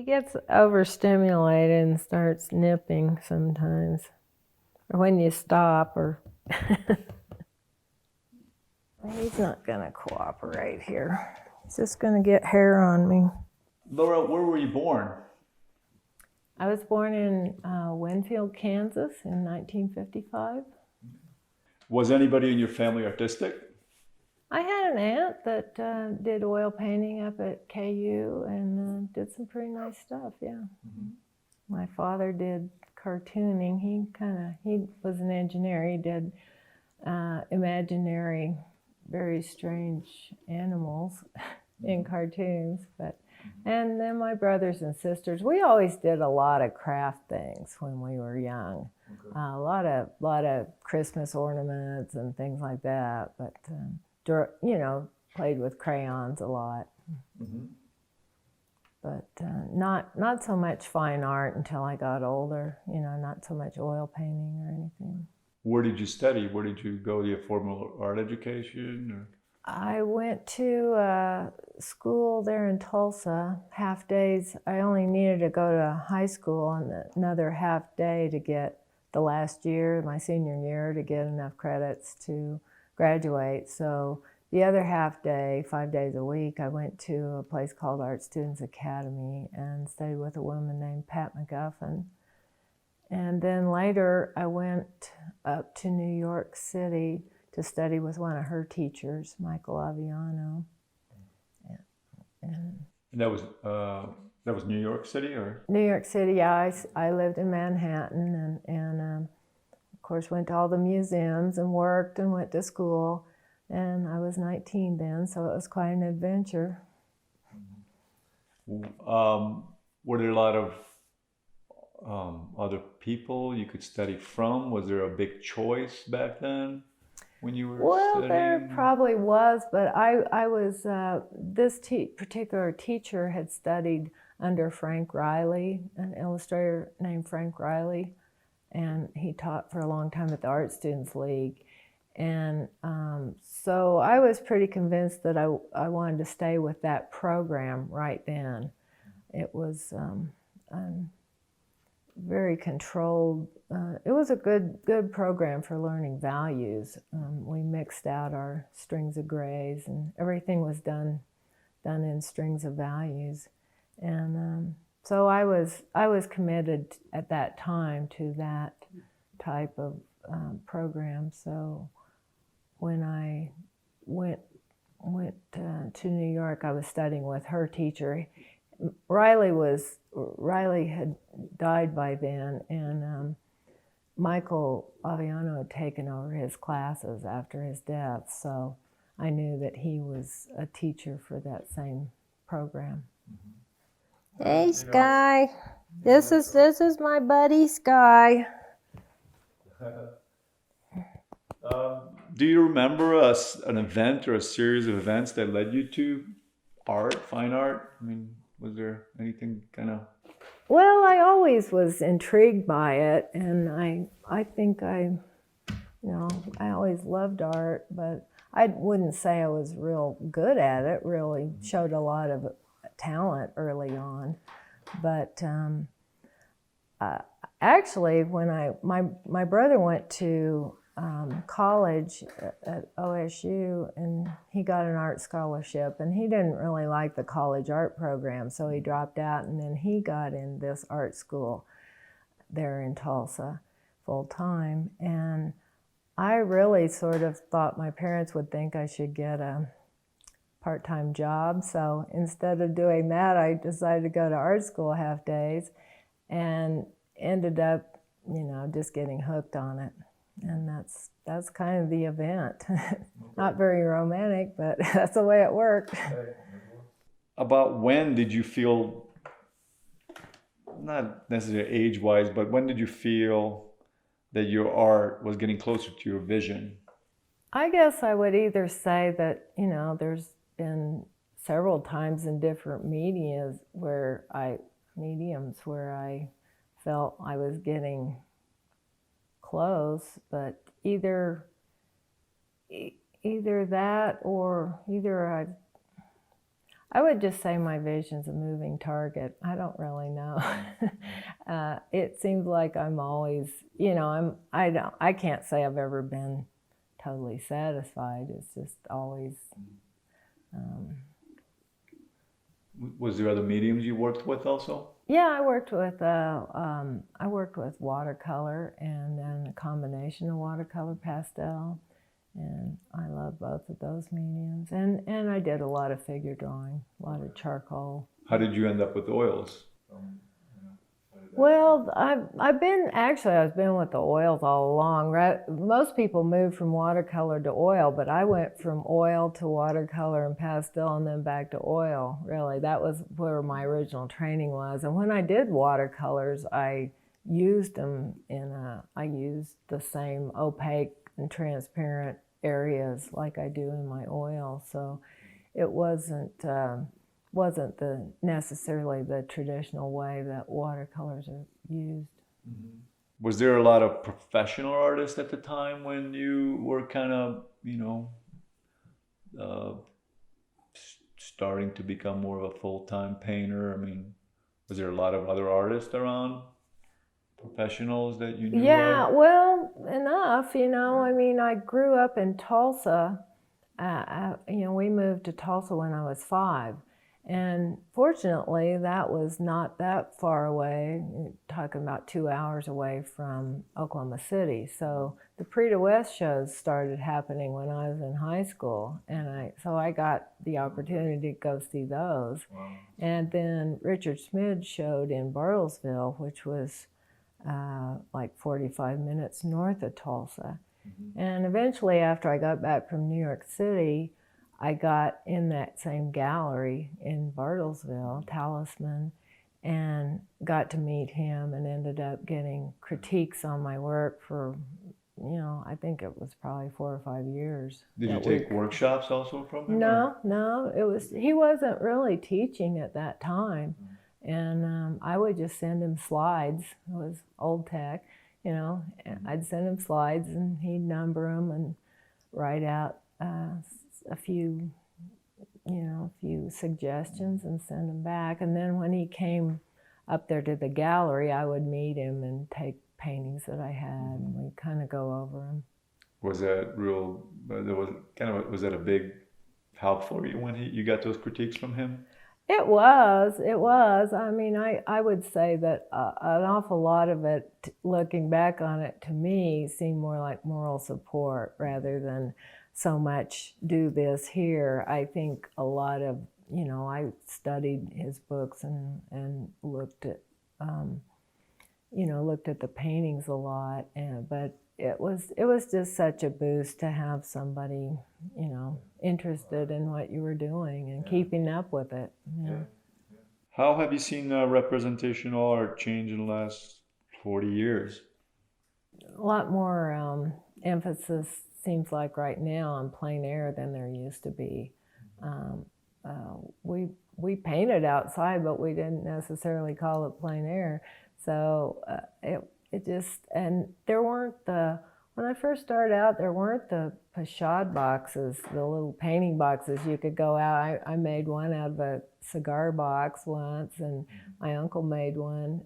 He gets overstimulated and starts nipping sometimes. Or when you stop, or he's not gonna cooperate here. He's just gonna get hair on me. Laura, where were you born? I was born in Winfield, Kansas in 1955. Was anybody in your family artistic? I had an aunt that did oil painting up at KU and did some pretty nice stuff, yeah. Mm-hmm. My father did cartooning. He was an engineer. He did imaginary, very strange animals in cartoons. And then my brothers and sisters, we always did a lot of craft things when we were young. Okay. A lot of Christmas ornaments and things like that. But played with crayons a lot. Mm-hmm. But not so much fine art until I got older, not so much oil painting or anything. Where did you study? Where did you go? Do you have formal art education? Or? I went to school there in Tulsa, half days. I only needed to go to high school and another half day to get the last year, my senior year, to get enough credits to graduate. So the other half day, 5 days a week, I went to a place called Art Students Academy and studied with a woman named Pat McGuffin. And then later I went up to New York City to study with one of her teachers, Michael Aviano. And that was New York City, or? New York City, yeah. I lived in Manhattan and of course went to all the museums and worked and went to school. And I was 19 then, so it was quite an adventure. Were there a lot of other people you could study from? Was there a big choice back then when you were studying? There probably was, but I was, this particular teacher had studied under Frank Reilly, an illustrator named Frank Reilly, and he taught for a long time at the Art Students League. And so I was pretty convinced that I wanted to stay with that program right then. It was very controlled. It was a good program for learning values. We mixed out our strings of grays, and everything was done in strings of values. And so I was committed at that time to that type of program. So when I went to New York, I was studying with her teacher. Reilly had died by then, and Michael Aviano had taken over his classes after his death, so I knew that he was a teacher for that same program. Mm-hmm. Hey, Sky. This is my buddy, Sky. Do you remember an event or a series of events that led you to art, fine art? I mean, was there anything kind of? Well, I always was intrigued by it, and I think I always loved art, but I wouldn't say I was real good at it. Really showed a lot of talent early on, but actually, when my brother went to college at OSU, and he got an art scholarship, and he didn't really like the college art program, so he dropped out, and then he got in this art school there in Tulsa full time. And I really sort of thought my parents would think I should get a part-time job, so instead of doing that, I decided to go to art school half days and ended up, just getting hooked on it. And that's kind of the event. Not very romantic, but that's the way it worked. About when did you feel, not necessarily age-wise, but when did you feel that your art was getting closer to your vision? I guess I would either say that, there's been several times in different mediums where I felt I was getting close, but either that or I would just say my vision's a moving target. I don't really know. It seems like I'm always, I can't say I've ever been totally satisfied. It's just always. Was there other mediums you worked with also? Yeah, I worked with watercolor and then a combination of watercolor pastel, and I love both of those mediums. And I did a lot of figure drawing, a lot of charcoal. How did you end up with oils? Well, I've been with the oils all along. Most people move from watercolor to oil, but I went from oil to watercolor and pastel and then back to oil. Really, that was where my original training was. And when I did watercolors, I used them I used the same opaque and transparent areas like I do in my oil. So it wasn't necessarily the traditional way that watercolors are used. Mm-hmm. Was there a lot of professional artists at the time when you were kind of, starting to become more of a full-time painter? I mean, was there a lot of other artists around, professionals that you knew Yeah, of? well, enough, I mean, I grew up in Tulsa. We moved to Tulsa when I was 5. And fortunately, that was not that far away. You're talking about 2 hours away from Oklahoma City. So the Prix West shows started happening when I was in high school. And so I got the opportunity to go see those. Wow. And then Richard Schmid showed in Bartlesville, which was like 45 minutes north of Tulsa. Mm-hmm. And eventually, after I got back from New York City, I got in that same gallery in Bartlesville, Talisman, and got to meet him and ended up getting critiques on my work for, I think it was probably 4 or 5 years. Did you take workshops also from him? No, he wasn't really teaching at that time. And I would just send him slides. It was old tech, I'd send him slides and he'd number them and write out a few suggestions and send them back. And then when he came up there to the gallery, I would meet him and take paintings that I had, and we'd kind of go over them. Was that was that a big help for you when you got those critiques from him? It was. I mean, I would say that an awful lot of it, looking back on it, to me, seemed more like moral support rather than so much do this here. I think a lot of, I studied his books and looked at, looked at the paintings a lot, but it was just such a boost to have somebody, interested in what you were doing and keeping up with it. Yeah. How have you seen representational art change in the last 40 years? A lot more emphasis seems like right now on plein air than there used to be. We painted outside, but we didn't necessarily call it plein air. So it just, and there weren't when I first started out, there weren't the pochade boxes, the little painting boxes you could go out. I made one out of a cigar box once, and my uncle made one,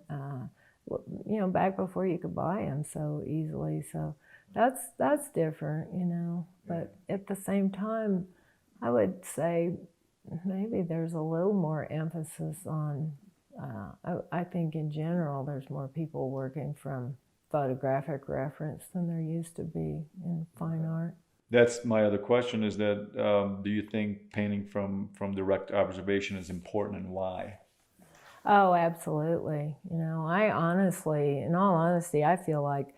back before you could buy them so easily. So that's different, But at the same time, I would say maybe there's a little more emphasis on, I think in general, there's more people working from photographic reference than there used to be in fine art. That's my other question, is that do you think painting from direct observation is important, and why? Oh, absolutely. I honestly, in all honesty, I feel like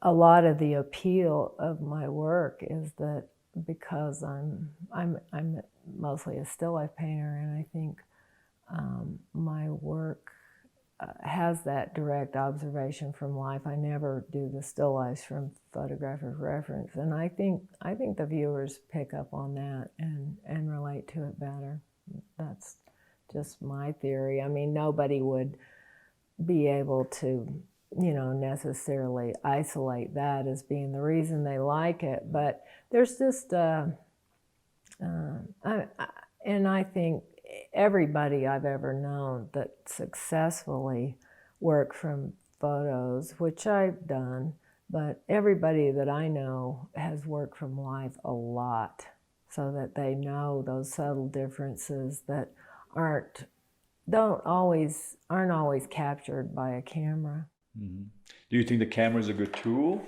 a lot of the appeal of my work is that because I'm mostly a still life painter, and I think my work has that direct observation from life. I never do the still lifes from photographic reference, and I think the viewers pick up on that and relate to it better. That's just my theory. I mean, nobody would be able to, necessarily isolate that as being the reason they like it, but there's just And I think everybody I've ever known that successfully worked from photos, which I've done, but everybody that I know has worked from life a lot, so that they know those subtle differences that aren't always captured by a camera. Mm-hmm. Do you think the camera is a good tool?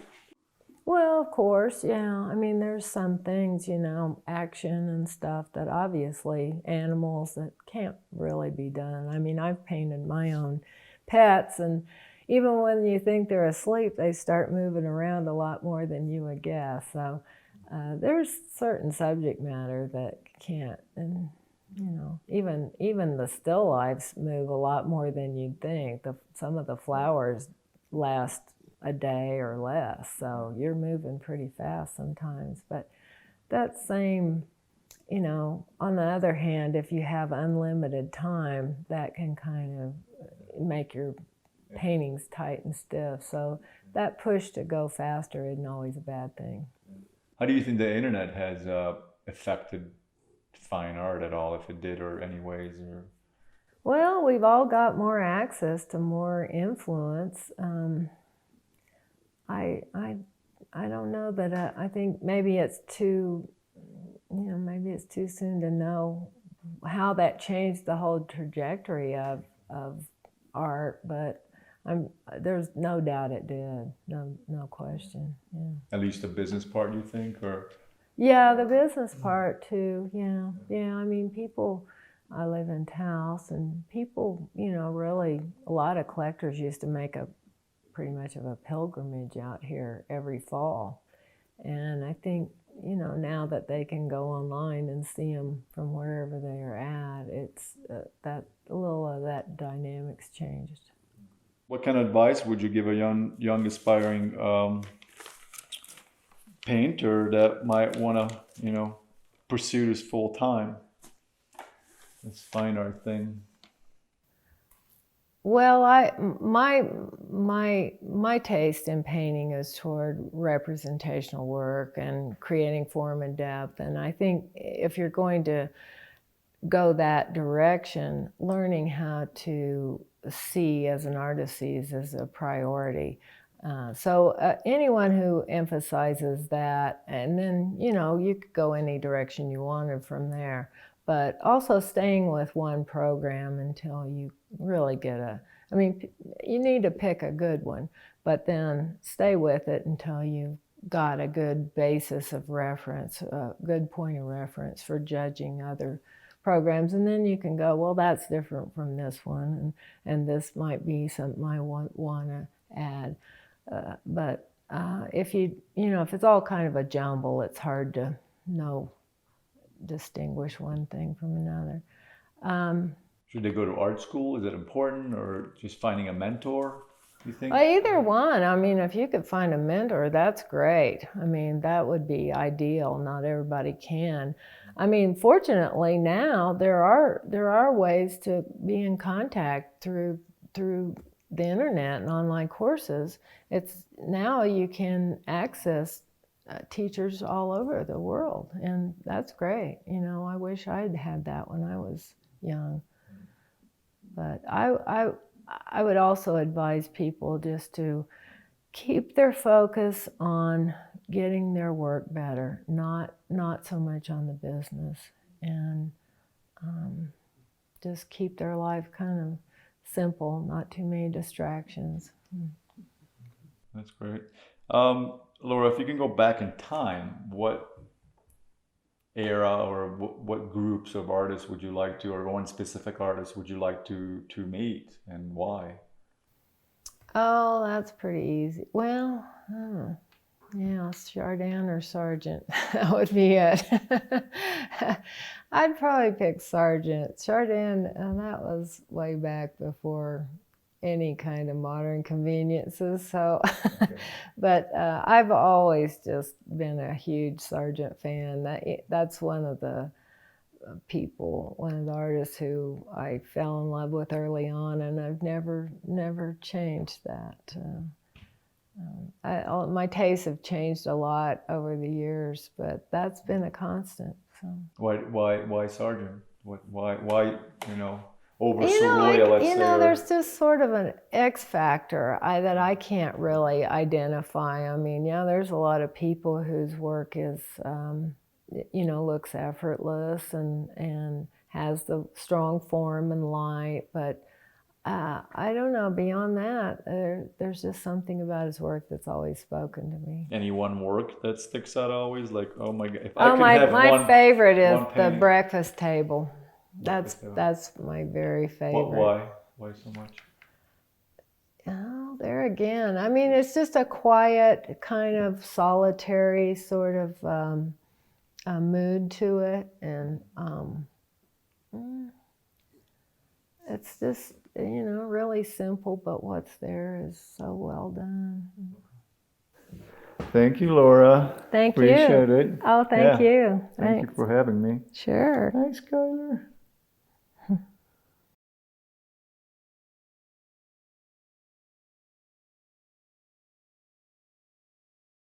Well, of course, yeah. I mean, there's some things, action and stuff that obviously animals that can't really be done. I mean, I've painted my own pets, and even when you think they're asleep, they start moving around a lot more than you would guess. So there's certain subject matter that can't, and even the still lifes move a lot more than you'd think. Some of the flowers last a day or less, so you're moving pretty fast sometimes. But that same, on the other hand, if you have unlimited time, that can kind of make your paintings tight and stiff. So that push to go faster isn't always a bad thing. How do you think the internet has affected fine art at all, if it did, or any ways? Or well, we've all got more access to more influence. I don't know that I think maybe it's too soon to know how that changed the whole trajectory of art, but there's no doubt it did. No question. Yeah. at least the business part, you think, or? Yeah, the business part too. Yeah. I mean, I live in Taos, and people, really, a lot of collectors used to make pretty much of a pilgrimage out here every fall. And I think, now that they can go online and see them from wherever they are at, it's that a little of that dynamics changed. What kind of advice would you give a young aspiring painter that might want to, pursue this full time, this fine art thing? Well, my taste in painting is toward representational work and creating form and depth. And I think if you're going to go that direction, learning how to see as an artist sees is a priority. So anyone who emphasizes that, and then, you could go any direction you wanted from there, but also staying with one program until you really you need to pick a good one, but then stay with it until you've got a good basis of reference, a good point of reference for judging other programs. And then you can go, well, that's different from this one, and this might be something I want to add. But if if it's all kind of a jumble, it's hard to distinguish one thing from another. Should they go to art school? Is it important, or just finding a mentor, you think? Either one. I mean, if you could find a mentor, that's great. I mean, that would be ideal. Not everybody can. I mean, fortunately now there are ways to be in contact through the internet and online courses. Now you can access teachers all over the world, and that's great. I wish I'd had that when I was young. But I would also advise people just to keep their focus on getting their work better, not so much on the business, and just keep their life kind of simple, not too many distractions. That's great. Laura, if you can go back in time, what era or what groups of artists would you like to, or one specific artist would you like to meet, and why? Oh, that's pretty easy. Well, yeah, Chardin or Sargent. That would be it. I'd probably pick Sargent. Chardin, and that was way back before any kind of modern conveniences. So, but I've always just been a huge Sargent fan. That's one of the artists who I fell in love with early on, and I've never changed that. My tastes have changed a lot over the years, but that's been a constant. So. Why Sargent? Why over Sorolla? Let's say. There's just sort of an X factor that I can't really identify. I mean, yeah, there's a lot of people whose work is, looks effortless and has the strong form and light, but I don't know. Beyond that, there's just something about his work that's always spoken to me. Any one work that sticks out always? Like, oh my God! If My favorite is the breakfast table. That's my very favorite. Why so much? Oh, there again. I mean, it's just a quiet, kind of solitary sort of mood to it, and it's just really simple, but what's there is so well done. Thank you, Laura. Thank you. Appreciate it. Oh, thank you. Thank you for having me. Sure. Thanks, Skyler.